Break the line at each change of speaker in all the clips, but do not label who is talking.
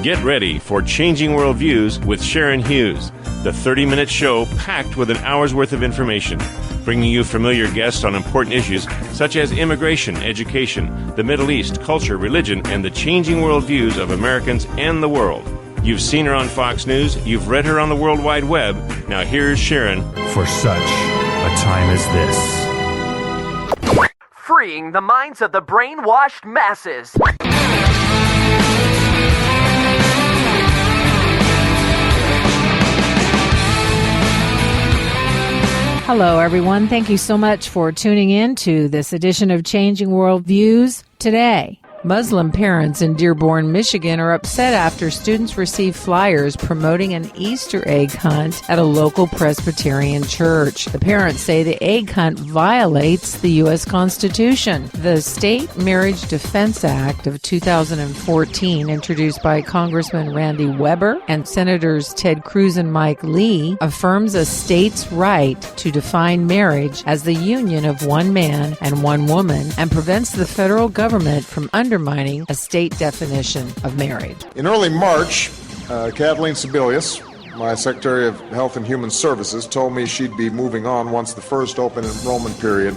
Get ready for Changing Worldviews with Sharon Hughes, the 30-minute show packed with an hour's worth of information, bringing you familiar guests on important issues such as immigration, education, the Middle East, culture, religion, and the changing worldviews of Americans and the world. You've seen her on Fox News, you've read her on the World Wide Web. Now here's Sharon.
For such a time as this.
Freeing the minds of the brainwashed masses.
Hello, everyone. Thank you so much for tuning in to this edition of Changing Worldviews today. Muslim parents in Dearborn, Michigan are upset after students received flyers promoting an Easter egg hunt at a local Presbyterian church. The parents say the egg hunt violates the U.S. Constitution. The State Marriage Defense Act of 2014, introduced by Congressman Randy Weber and Senators Ted Cruz and Mike Lee, affirms a state's right to define marriage as the union of one man and one woman and prevents the federal government from undermining a state definition of marriage.
In early March, Kathleen Sebelius, my Secretary of Health and Human Services, told me she'd be moving on once the first open enrollment period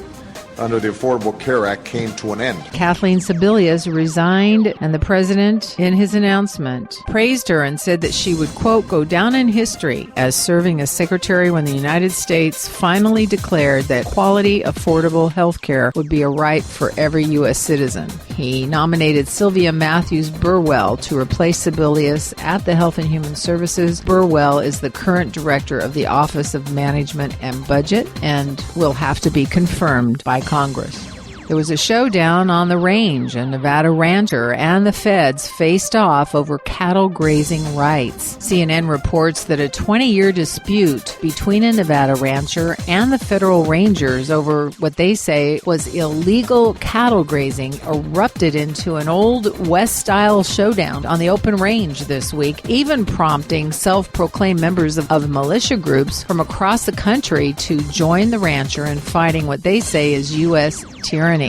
under the Affordable Care Act came to an end.
Kathleen Sebelius resigned, and the president, in his announcement, praised her and said that she would, quote, go down in history as serving as secretary when the United States finally declared that quality, affordable health care would be a right for every U.S. citizen. He nominated Sylvia Matthews Burwell to replace Sebelius at the Health and Human Services. Burwell is the current director of the Office of Management and Budget and will have to be confirmed by Congress. There was a showdown on the range. A Nevada rancher and the feds faced off over cattle grazing rights. CNN reports that a 20-year dispute between a Nevada rancher and the federal rangers over what they say was illegal cattle grazing erupted into an Old West-style showdown on the open range this week, even prompting self-proclaimed members of militia groups from across the country to join the rancher in fighting what they say is U.S. tyranny.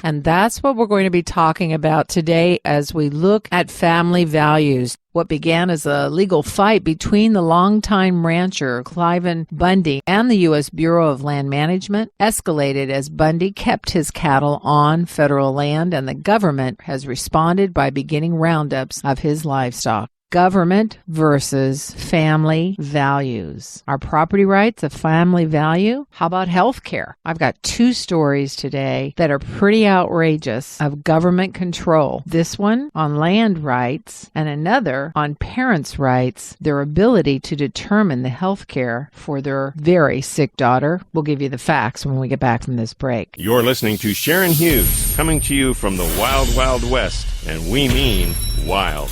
And that's what we're going to be talking about today as we look at family values. What began as a legal fight between the longtime rancher Cliven Bundy and the U.S. Bureau of Land Management escalated as Bundy kept his cattle on federal land, and the government has responded by beginning roundups of his livestock. Government versus family values. Are property rights a family value? How about health care? I've got two stories today that are pretty outrageous of government control. This one on land rights and another on parents' rights, their ability to determine the health care for their very sick daughter. We'll give you the facts when we get back from this break.
You're listening to Sharon Hughes, coming to you from the Wild Wild West, and we mean wild.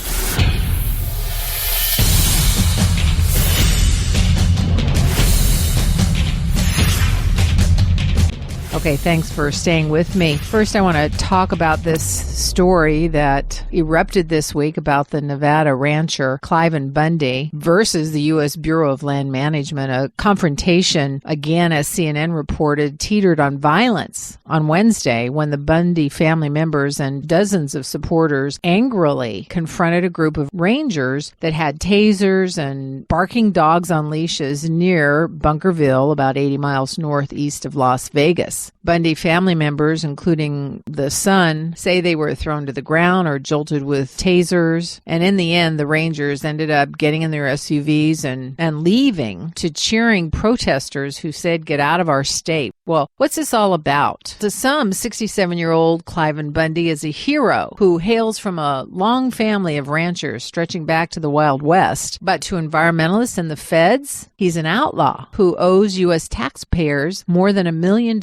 Okay, thanks for staying with me. First, I want to talk about this story that erupted this week about the Nevada rancher Cliven Bundy versus the U.S. Bureau of Land Management. A confrontation, again, as CNN reported, teetered on violence on Wednesday when the Bundy family members and dozens of supporters angrily confronted a group of rangers that had tasers and barking dogs on leashes near Bunkerville, about 80 miles northeast of Las Vegas. Bundy family members, including the son, say they were thrown to the ground or jolted with tasers. And in the end, the Rangers ended up getting in their SUVs and leaving to cheering protesters who said, "Get out of our state." Well, what's this all about? To some, 67-year-old Cliven Bundy is a hero who hails from a long family of ranchers stretching back to the Wild West. But to environmentalists and the feds, he's an outlaw who owes U.S. taxpayers more than $1 million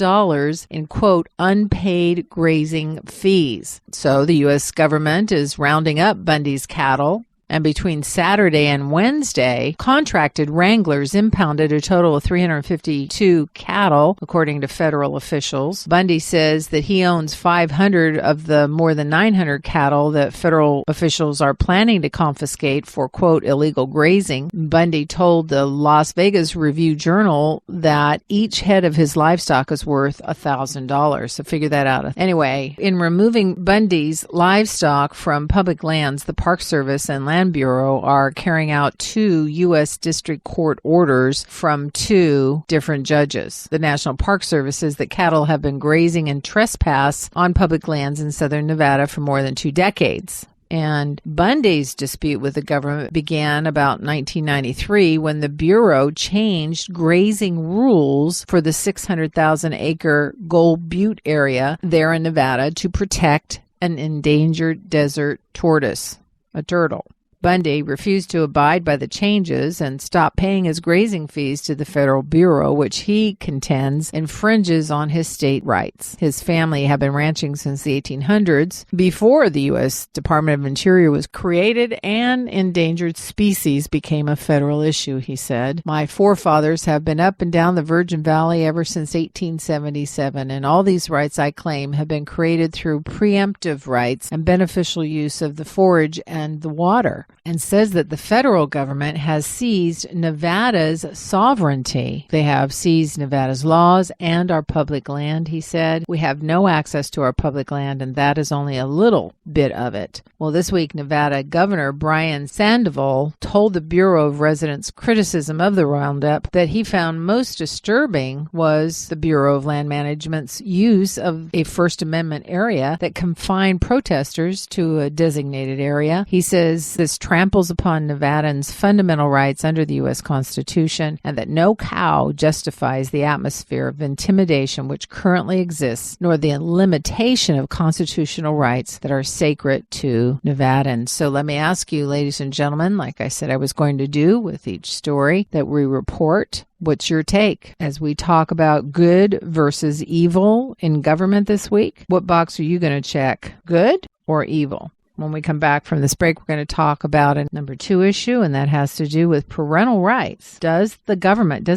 in, quote, unpaid grazing fees. So the U.S. government is rounding up Bundy's cattle And between Saturday and Wednesday, contracted wranglers impounded a total of 352 cattle, according to federal officials. Bundy says that he owns 500 of the more than 900 cattle that federal officials are planning to confiscate for, quote, illegal grazing. Bundy told the Las Vegas Review-Journal that each head of his livestock is worth $1,000. So figure that out. Anyway, in removing Bundy's livestock from public lands, the Park Service and Land Bureau are carrying out 2 U.S. District Court orders from 2 different judges. The National Park Service says that cattle have been grazing and trespass on public lands in southern Nevada for more than 2 decades. And Bundy's dispute with the government began about 1993 when the Bureau changed grazing rules for the 600,000-acre Gold Butte area there in Nevada to protect an endangered desert tortoise, a turtle. Bundy refused to abide by the changes and stopped paying his grazing fees to the Federal Bureau, which he contends infringes on his state rights. His family had been ranching since the 1800s, before the U.S. Department of Interior was created and endangered species became a federal issue, he said. My forefathers have been up and down the Virgin Valley ever since 1877, and all these rights I claim have been created through preemptive rights and beneficial use of the forage and the water. And says that the federal government has seized Nevada's sovereignty. They have seized Nevada's laws and our public land, he said. We have no access to our public land, and that is only a little bit of it. Well, this week, Nevada Governor Brian Sandoval told the Bureau of Residents' criticism of the roundup that he found most disturbing was the Bureau of Land Management's use of a First Amendment area that confined protesters to a designated area. He says this tramples upon Nevadans' fundamental rights under the U.S. Constitution, and that no cow justifies the atmosphere of intimidation which currently exists, nor the limitation of constitutional rights that are sacred to Nevadans. So let me ask you, ladies and gentlemen, like I said I was going to do with each story that we report, what's your take as we talk about good versus evil in government this week? What box are you going to check, good or evil? When we come back from this break, we're going to talk about a number 2 issue, and that has to do with parental rights. Does a government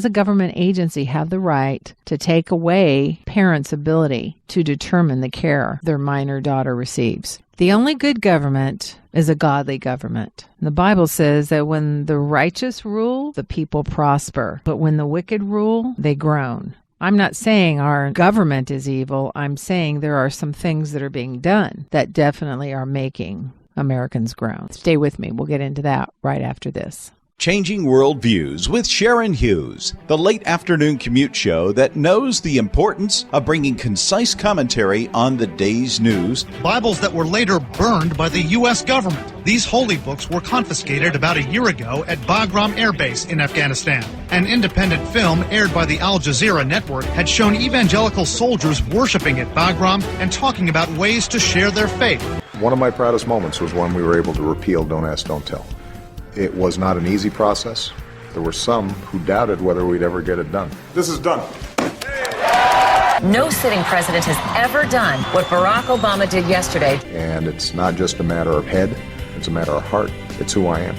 agency have the right to take away parents' ability to determine the care their minor daughter receives? The only good government is a godly government. The Bible says that when the righteous rule, the people prosper, but when the wicked rule, they groan. I'm not saying our government is evil. I'm saying there are some things that are being done that definitely are making Americans groan. Stay with me. We'll get into that right after this.
Changing Worldviews with Sharon Hughes, the late afternoon commute show that knows the importance of bringing concise commentary on the day's news.
Bibles that were later burned by the U.S. government. These holy books were confiscated about a year ago at Bagram Air Base in Afghanistan. An independent film aired by the Al Jazeera network had shown evangelical soldiers worshiping at Bagram and talking about ways to share their faith.
One of my proudest moments was when we were able to repeal Don't Ask, Don't Tell. It was not an easy process. There were some who doubted whether we'd ever get it done. This is done.
No sitting president has ever done what Barack Obama did yesterday.
And it's not just a matter of head, it's a matter of heart. It's who I am.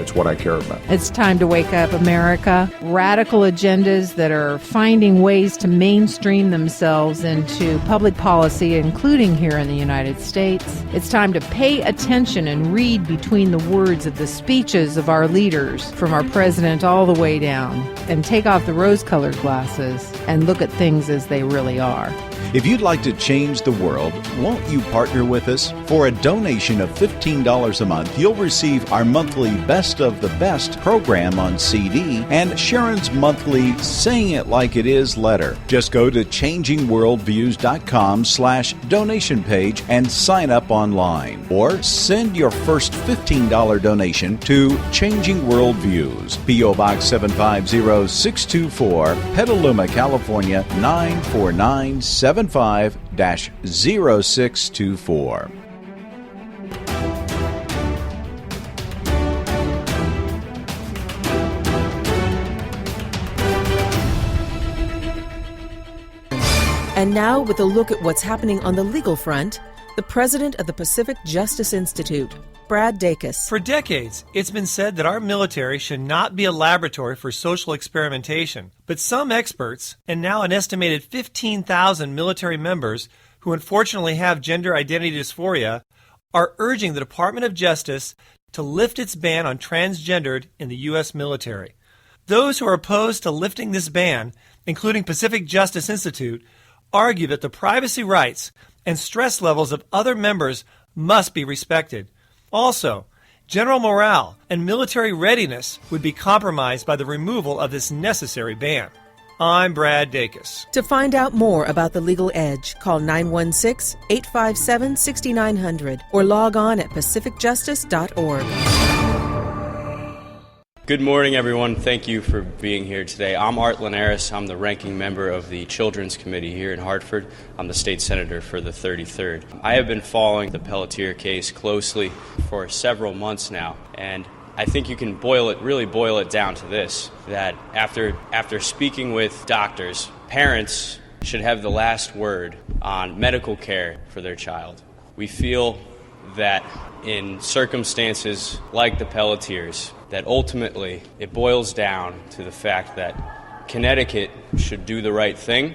It's what I care about.
It's time to wake up, America. Radical agendas that are finding ways to mainstream themselves into public policy, including here in the United States. It's time to pay attention and read between the words of the speeches of our leaders, from our president all the way down, and take off the rose-colored glasses and look at things as they really are.
If you'd like to change the world, won't you partner with us? For a donation of $15 a month, you'll receive our monthly Best of the Best program on CD and Sharon's monthly Saying It Like It Is letter. Just go to changingworldviews.com/donation page and sign up online. Or send your first $15 donation to Changing Worldviews, P.O. Box 750624, Petaluma, California 94975-0624.
And now, with a look at what's happening on the legal front, the president of the Pacific Justice Institute, Brad Dacus.
For decades, it's been said that our military should not be a laboratory for social experimentation. But some experts, and now an estimated 15,000 military members who unfortunately have gender identity dysphoria, are urging the Department of Justice to lift its ban on transgendered in the U.S. military. Those who are opposed to lifting this ban, including Pacific Justice Institute, argue that the privacy rights and stress levels of other members must be respected. Also, general morale and military readiness would be compromised by the removal of this necessary ban. I'm Brad Dacus.
To find out more about the legal edge, call 916-857-6900 or log on at pacificjustice.org.
Good morning, everyone. Thank you for being here today. I'm Art Linares. I'm the ranking member of the Children's Committee here in Hartford. I'm the state senator for the 33rd. I have been following the Pelletier case closely for several months now, and I think you can really boil it down to this, that after speaking with doctors, parents should have the last word on medical care for their child. We feel that in circumstances like the Pelletiers, that ultimately it boils down to the fact that Connecticut should do the right thing,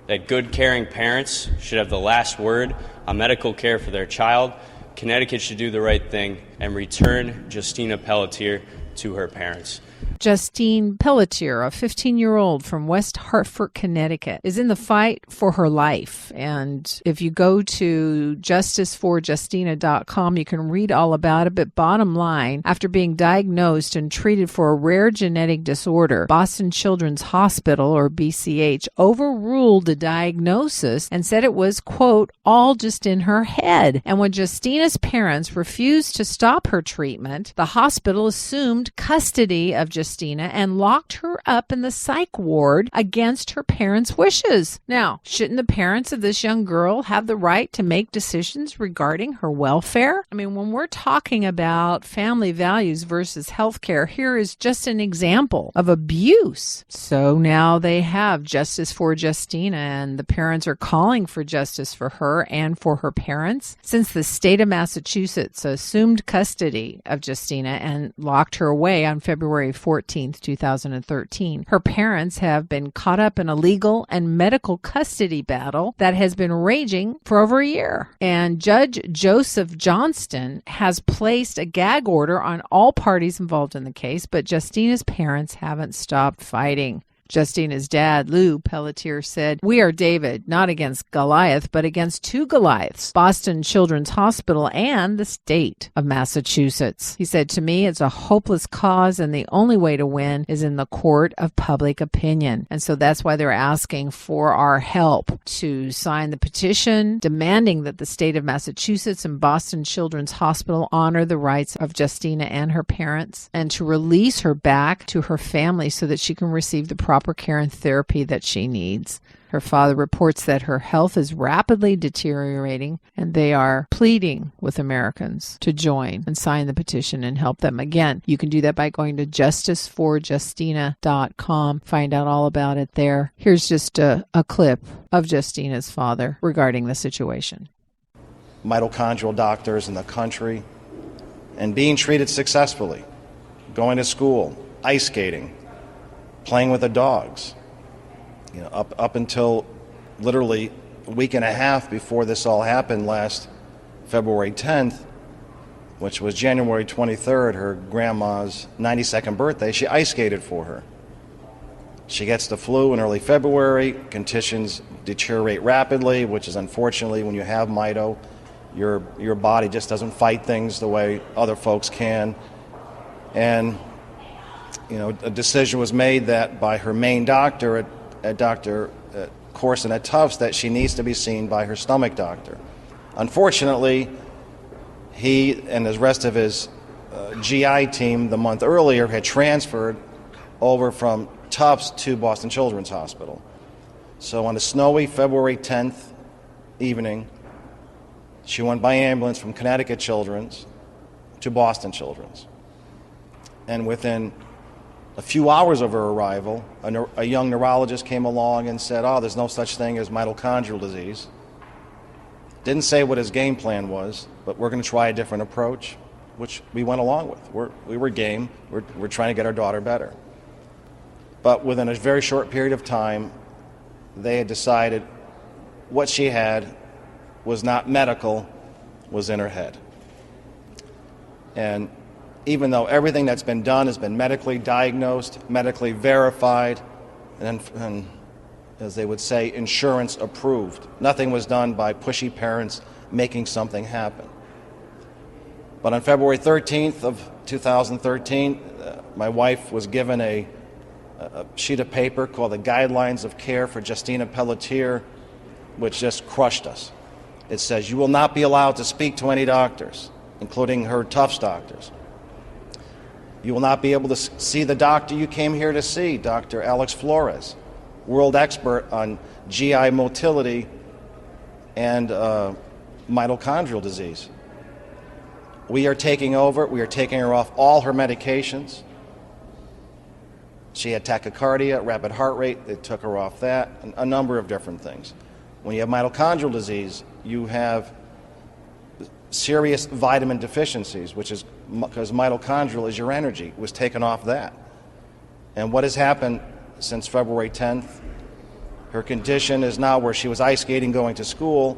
that good, caring parents should have the last word on medical care for their child. Connecticut should do the right thing and return Justina Pelletier to her parents.
Justina Pelletier, a 15-year-old from West Hartford, Connecticut, is in the fight for her life. And if you go to justiceforjustina.com, you can read all about it. But bottom line, after being diagnosed and treated for a rare genetic disorder, Boston Children's Hospital, or BCH, overruled the diagnosis and said it was, quote, all just in her head. And when Justina's parents refused to stop her treatment, the hospital assumed custody of Justina and locked her up in the psych ward against her parents' wishes. Now, shouldn't the parents of this young girl have the right to make decisions regarding her welfare? I mean, when we're talking about family values versus healthcare, here is just an example of abuse. So now they have justice for Justina, and the parents are calling for justice for her and for her parents. Since the state of Massachusetts assumed custody of Justina and locked her away on February 14th, 2013. Her parents have been caught up in a legal and medical custody battle that has been raging for over a year. And Judge Joseph Johnston has placed a gag order on all parties involved in the case, but Justina's parents haven't stopped fighting. Justina's dad, Lou Pelletier, said, "We are David, not against Goliath, but against two Goliaths, Boston Children's Hospital and the state of Massachusetts." He said, "To me, it's a hopeless cause, and the only way to win is in the court of public opinion." And so that's why they're asking for our help to sign the petition, demanding that the state of Massachusetts and Boston Children's Hospital honor the rights of Justina and her parents, and to release her back to her family so that she can receive the proper care and therapy that she needs. Her father reports that her health is rapidly deteriorating, and they are pleading with Americans to join and sign the petition and help them. Again, you can do that by going to justiceforjustina.com. Find out all about it there. Here's just a clip of Justina's father regarding the situation.
Mitochondrial doctors in the country and being treated successfully, going to school, ice skating, playing with the dogs, up until literally a week and a half before this all happened last February 10th, which was January 23rd, her grandma's 92nd birthday. She ice skated for her. She gets the flu in early February. Conditions deteriorate rapidly, which is unfortunately when you have mito, your body just doesn't fight things the way other folks can. And a decision was made that by her main doctor at Dr. Corson at Tufts that she needs to be seen by her stomach doctor. Unfortunately, he and the rest of his GI team the month earlier had transferred over from Tufts to Boston Children's Hospital. So on a snowy February 10th evening, she went by ambulance from Connecticut Children's to Boston Children's. And within a few hours of her arrival, a young neurologist came along and said, there's no such thing as mitochondrial disease. Didn't say what his game plan was, but we're going to try a different approach. which we went along with. We were game. We're trying to get our daughter better. But within a very short period of time, they had decided what she had was not medical, was in her head. And even though everything that's been done has been medically diagnosed, medically verified, and as they would say, insurance approved, nothing was done by pushy parents making something happen. But on February 13th of 2013, my wife was given a sheet of paper called the Guidelines of Care for Justina Pelletier, which just crushed us. It says, you will not be allowed to speak to any doctors, including her Tufts doctors. You will not be able to see the doctor you came here to see, Dr. Alex Flores, world expert on GI motility and mitochondrial disease. We are taking over. We are taking her off all her medications. She had tachycardia, rapid heart rate. They took her off that, and a number of different things. When you have mitochondrial disease, you have serious vitamin deficiencies, which is because mitochondrial is your energy. It was taken off that. And what has happened since February 10th, her condition is now where she was ice skating going to school,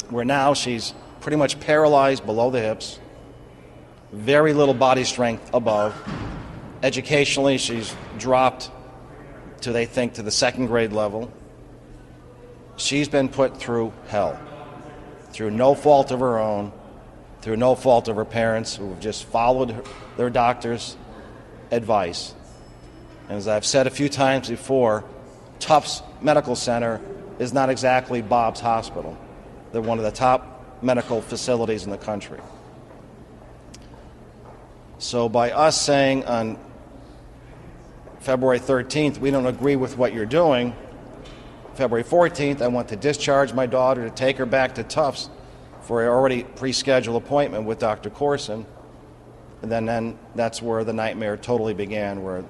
where now she's pretty much paralyzed below the hips, very little body strength above. Educationally, she's dropped to, they think, to the second grade level. She's been put through hell, through no fault of her own, through no fault of her parents, who have just followed their doctor's advice. And as I've said a few times before, Tufts Medical Center is not exactly Bob's hospital. They're one of the top medical facilities in the country. So by us saying on February 13th, we don't agree with what you're doing, February 14th, I want to discharge my daughter to take her back to Tufts for an already pre-scheduled appointment with Dr. Corson. And then that's where the nightmare totally began, where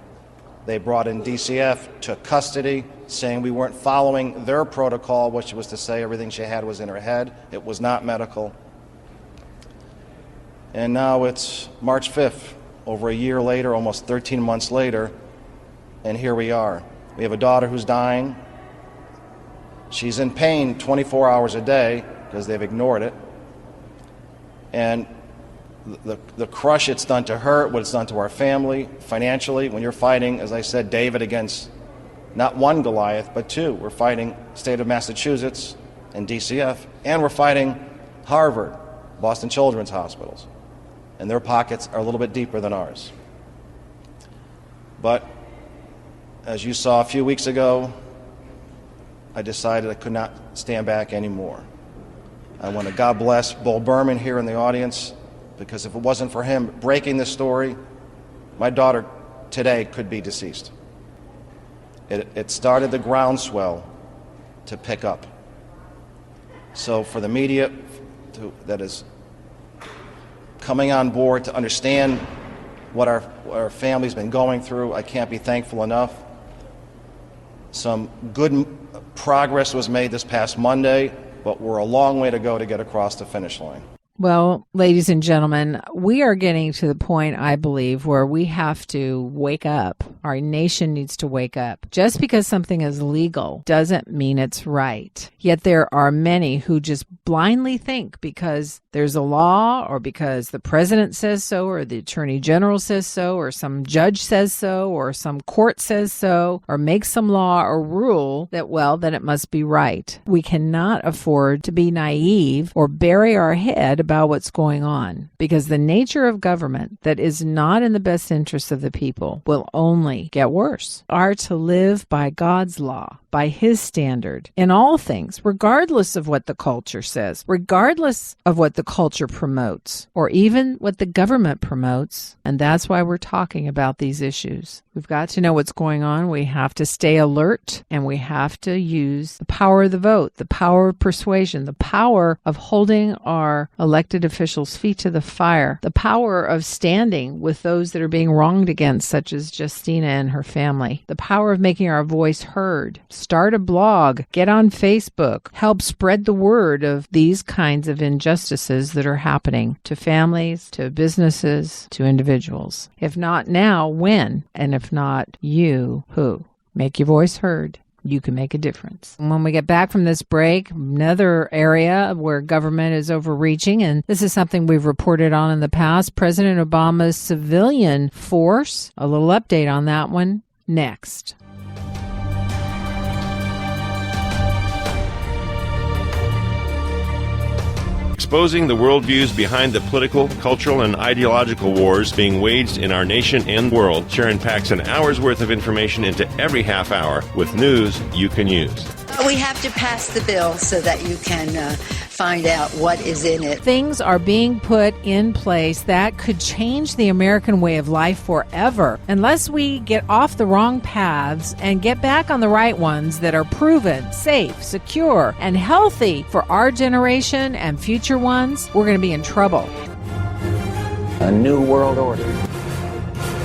they brought in DCF, took custody, saying we weren't following their protocol, which was to say everything she had was in her head. It was not medical. And now it's March 5th, over a year later, almost 13 months later, and here we are. We have a daughter who's dying. She's in pain 24 hours a day because they've ignored it. And the crush it's done to her, what it's done to our family, financially, when you're fighting, as I said, David against not one Goliath, but two. We're fighting state of Massachusetts and DCF, and we're fighting Harvard, Boston Children's Hospitals. And their pockets are a little bit deeper than ours. But as you saw a few weeks ago, I decided I could not stand back anymore. I want to God bless Bull Berman here in the audience, because if it wasn't for him breaking this story, my daughter today could be deceased. It started the groundswell to pick up. So for the media that is coming on board to understand what our family's been going through, I can't be thankful enough. Some good progress was made this past Monday, but we're a long way to go to get across the finish line.
Well, ladies and gentlemen, we are getting to the point, I believe, where we have to wake up. Our nation needs to wake up. Just because something is legal doesn't mean it's right. Yet there are many who just blindly think because there's a law, or because the president says so, or the attorney general says so, or some judge says so, or some court says so, or makes some law or rule that, well, then it must be right. We cannot afford to be naive or bury our head about what's going on, because the nature of government that is not in the best interest of the people will only get worse. Are to live by God's law, by his standard in all things, regardless of what the culture says, regardless of what the culture promotes, or even what the government promotes. And that's why we're talking about these issues. We've got to know what's going on. We have to stay alert, and we have to use the power of the vote, the power of persuasion, the power of holding our elected elected officials' feet to the fire. The power of standing with those that are being wronged against, such as Justina and her family. The power of making our voice heard. Start a blog. Get on Facebook. Help spread the word of these kinds of injustices that are happening to families, to businesses, to individuals. If not now, when? And if not you, who? Make your voice heard. You can make a difference. When we get back from this break, another area where government is overreaching, and this is something we've reported on in the past, President Obama's civilian force. A little update on that one next.
Exposing the worldviews behind the political, cultural, and ideological wars being waged in our nation and world, Sharon packs an hour's worth of information into every half hour with news you can use.
We have to pass the bill so that you can find out what is in it.
Things are being put in place that could change the American way of life forever unless we get off the wrong paths and get back on the right ones that are proven, safe, secure, and healthy for our generation and future ones. We're going to be in trouble.
A new world order.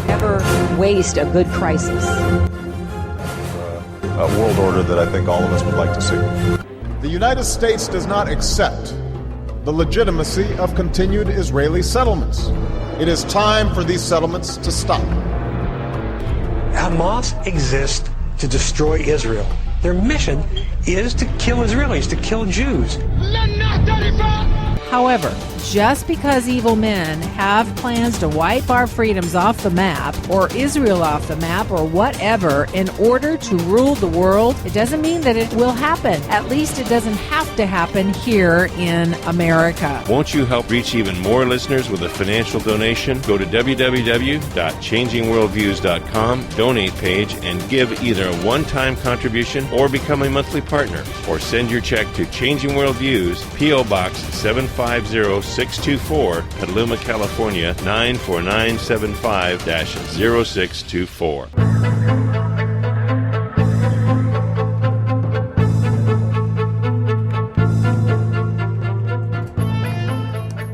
Never waste a good crisis.
A world order that I think all of us would like to see. The United States does not accept the legitimacy of continued Israeli settlements. It is time for these settlements to stop.
Hamas exists to destroy Israel. Their mission is to kill Israelis, to kill Jews.
However, just because evil men have plans to wipe our freedoms off the map, or Israel off the map, or whatever, in order to rule the world, it doesn't mean that it will happen. At least it doesn't have to happen here in America.
Won't you help reach even more listeners with a financial donation? Go to www.changingworldviews.com, donate page, and give either a one-time contribution or become a monthly partner. Or send your check to Changing Worldviews, P.O. Box 750624, Petaluma, California 94975-0624.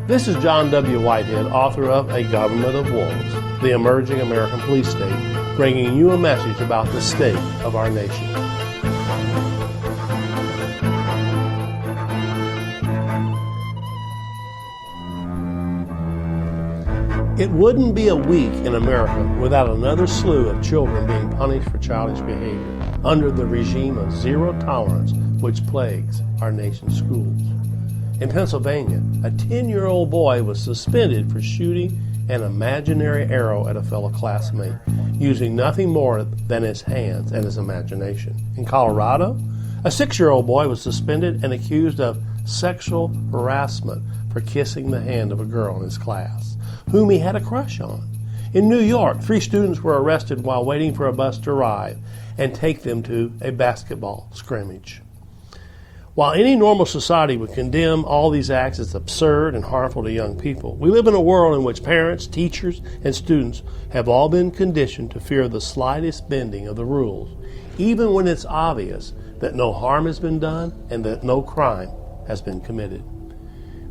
This is John W. Whitehead, author of A Government of Wolves, the emerging American police state, bringing you a message about the state of our nation. It wouldn't be a week in America without another slew of children being punished for childish behavior under the regime of zero tolerance which plagues our nation's schools. In Pennsylvania, a 10-year-old boy was suspended for shooting an imaginary arrow at a fellow classmate using nothing more than his hands and his imagination. In Colorado, a 6-year-old boy was suspended and accused of sexual harassment for kissing the hand of a girl in his class, whom he had a crush on. In New York, 3 students were arrested while waiting for a bus to arrive and take them to a basketball scrimmage. While any normal society would condemn all these acts as absurd and harmful to young people, we live in a world in which parents, teachers, and students have all been conditioned to fear the slightest bending of the rules, even when it's obvious that no harm has been done and that no crime has been committed.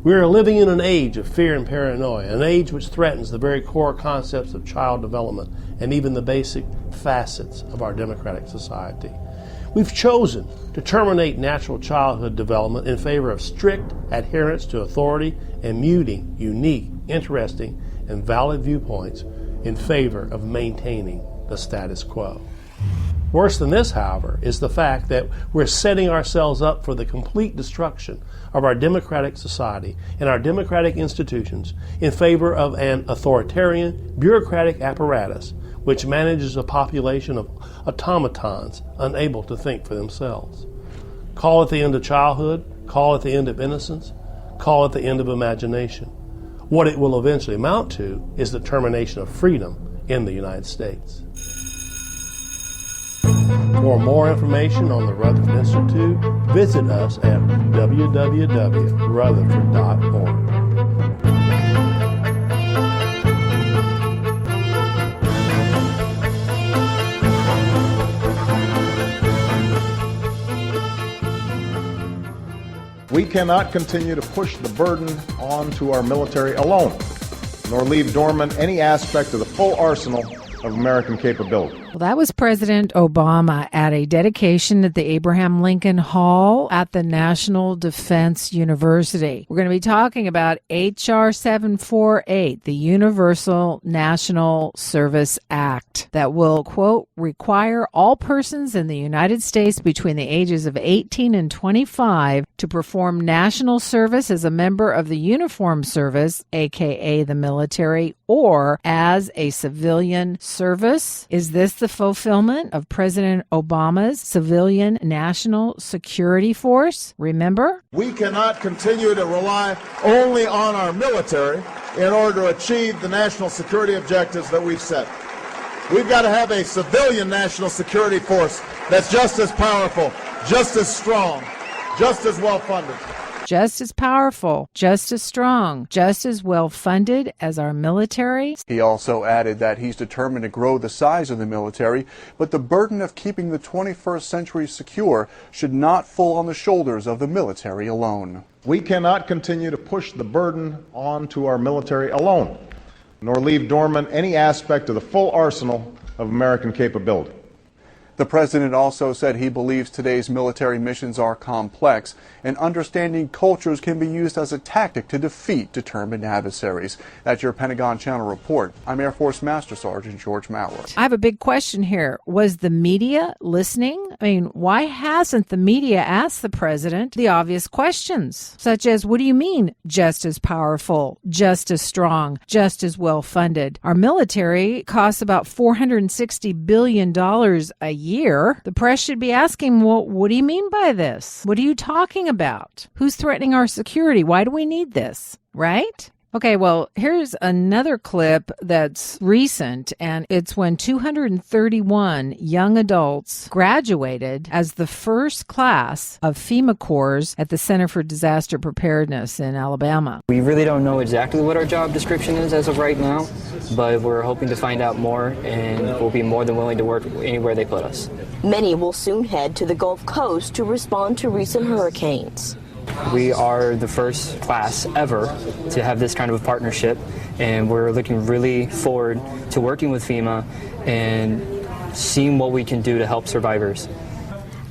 We are living in an age of fear and paranoia, an age which threatens the very core concepts of child development and even the basic facets of our democratic society. We've chosen to terminate natural childhood development in favor of strict adherence to authority and muting unique, interesting, and valid viewpoints in favor of maintaining the status quo. Worse than this, however, is the fact that we're setting ourselves up for the complete destruction of our democratic society and our democratic institutions in favor of an authoritarian, bureaucratic apparatus which manages a population of automatons unable to think for themselves. Call it the end of childhood, call it the end of innocence, call it the end of imagination. What it will eventually amount to is the termination of freedom in the United States. For more information on the Rutherford Institute, visit us at www.rutherford.org.
We cannot continue to push the burden onto our military alone, nor leave dormant any aspect of the full arsenal of American capability.
Well, that was President Obama at a dedication at the Abraham Lincoln Hall at the National Defense University. We're going to be talking about H.R. 748, the Universal National Service Act, that will, quote, require all persons in the United States between the ages of 18 and 25 to perform national service as a member of the uniformed service, aka the military, or as a civilian service. Is this the fulfillment of President Obama's Civilian National Security Force? Remember?
We cannot continue to rely only on our military in order to achieve the national security objectives that we've set. We've got to have a civilian national security force that's just as powerful, just as strong, just as well-funded.
Just as powerful, just as strong, just as well-funded as our military.
He also added that he's determined to grow the size of the military, but the burden of keeping the 21st century secure should not fall on the shoulders of the military alone.
We cannot continue to push the burden onto our military alone, nor leave dormant any aspect of the full arsenal of American capability.
The president also said he believes today's military missions are complex, and understanding cultures can be used as a tactic to defeat determined adversaries. That's your Pentagon Channel report. I'm Air Force Master Sergeant George Maurer.
I have a big question here. Was the media listening? I mean, why hasn't the media asked the president the obvious questions, such as, what do you mean just as powerful, just as strong, just as well-funded? Our military costs about $460 billion a year. The press should be asking, well, what do you mean by this? What are you talking about? Who's threatening our security? Why do we need this? Right? Okay, well, here's another clip that's recent, and it's when 231 young adults graduated as the first class of FEMA Corps at the Center for Disaster Preparedness in Alabama.
We really don't know exactly what our job description is as of right now, but we're hoping to find out more, and we'll be more than willing to work anywhere they put us.
Many will soon head to the Gulf Coast to respond to recent hurricanes.
We are the first class ever to have this kind of a partnership, and we're looking really forward to working with FEMA and seeing what we can do to help survivors.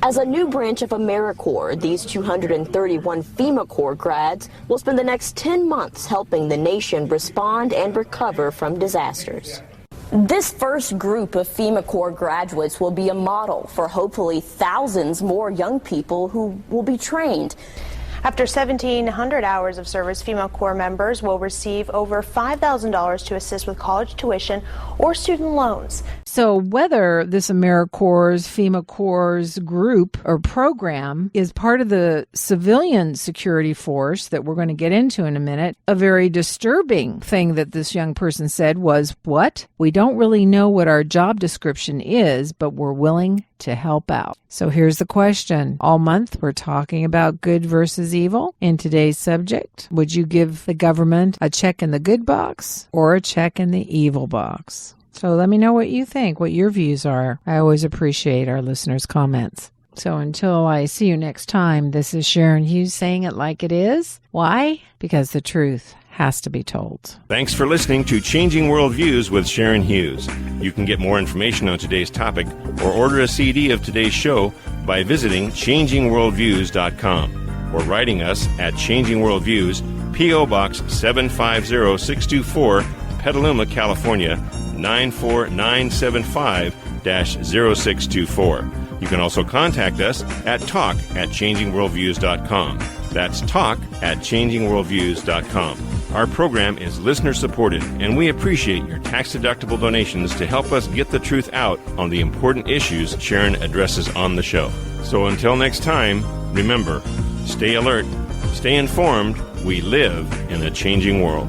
As a new branch of AmeriCorps, these 231 FEMA Corps grads will spend the next 10 months helping the nation respond and recover from disasters. This first group of FEMA Corps graduates will be a model for hopefully thousands more young people who will be trained.
After 1,700 hours of service, FEMA Corps members will receive over $5,000 to assist with college tuition or student loans.
So whether this AmeriCorps, FEMA Corps group or program is part of the civilian security force that we're going to get into in a minute, a very disturbing thing that this young person said was, what? We don't really know what our job description is, but we're willing to help out. So here's the question. All month we're talking about good versus evil. In today's subject, would you give the government a check in the good box or a check in the evil box? So let me know what you think, what your views are. I always appreciate our listeners' comments. So until I see you next time, this is Sharon Hughes saying it like it is. Why? Because the truth has to be told.
Thanks for listening to Changing Worldviews with Sharon Hughes. You can get more information on today's topic or order a CD of today's show by visiting changingworldviews.com or writing us at Changing Worldviews, P.O. Box 750624, Petaluma, California, 94975-0624. You can also contact us at talk@changingworldviews.com. That's talk@changingworldviews.com. Our program is listener-supported, and we appreciate your tax-deductible donations to help us get the truth out on the important issues Sharon addresses on the show. So until next time, remember, stay alert, stay informed. We live in a changing world.